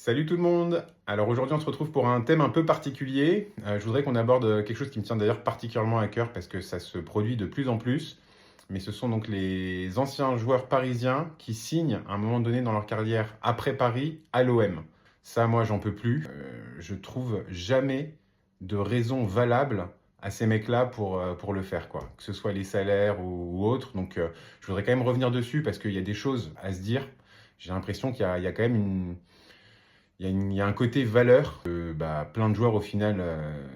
Salut tout le monde! Alors aujourd'hui on se retrouve pour un thème un peu particulier. Je voudrais qu'on aborde quelque chose qui me tient d'ailleurs particulièrement à cœur parce que ça se produit de plus en plus. Mais ce sont donc les anciens joueurs parisiens qui signent à un moment donné dans leur carrière après Paris à l'OM. Ça moi j'en peux plus. Je trouve jamais de raison valable à ces mecs-là pour le faire, quoi. Que ce soit les salaires ou autre. Donc je voudrais quand même revenir dessus parce qu'il y a des choses à se dire. J'ai l'impression qu'il y a quand même il y a un côté valeur que plein de joueurs au final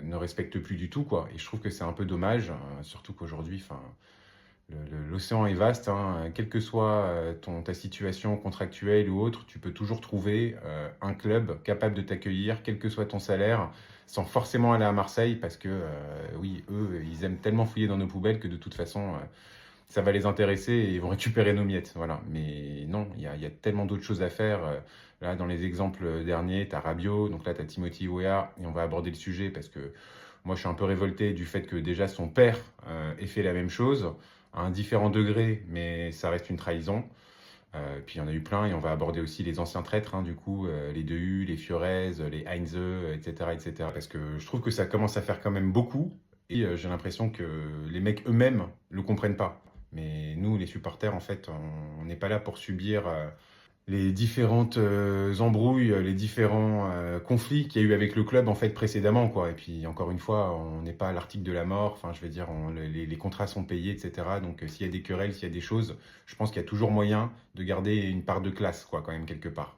ne respectent plus du tout, quoi. Et je trouve que c'est un peu dommage, surtout qu'aujourd'hui, l'océan est vaste, hein. Quelle que soit ta situation contractuelle ou autre, tu peux toujours trouver un club capable de t'accueillir, quel que soit ton salaire, sans forcément aller à Marseille, parce que oui, eux, ils aiment tellement fouiller dans nos poubelles que de toute façon, ça va les intéresser et ils vont récupérer nos miettes. Voilà. Mais non, il y a tellement d'autres choses à faire. Là, dans les exemples derniers, tu as Rabiot, donc là, tu as Timothy Weah, et on va aborder le sujet parce que moi, je suis un peu révolté du fait que déjà son père ait fait la même chose, à un différent degré, mais ça reste une trahison. Puis il y en a eu plein, et on va aborder aussi les anciens traîtres, hein, du coup, les Dehu, les Fiorez, les Heinze, etc., etc. Parce que je trouve que ça commence à faire quand même beaucoup, et j'ai l'impression que les mecs eux-mêmes le comprennent pas. Mais nous, les supporters, en fait, on n'est pas là pour subir les différentes embrouilles, les différents conflits qu'il y a eu avec le club en fait précédemment, quoi. Et puis encore une fois, on n'est pas à l'article de la mort. Enfin, je veux dire, les contrats sont payés, etc. Donc s'il y a des querelles, s'il y a des choses, je pense qu'il y a toujours moyen de garder une part de classe, quoi, quand même quelque part.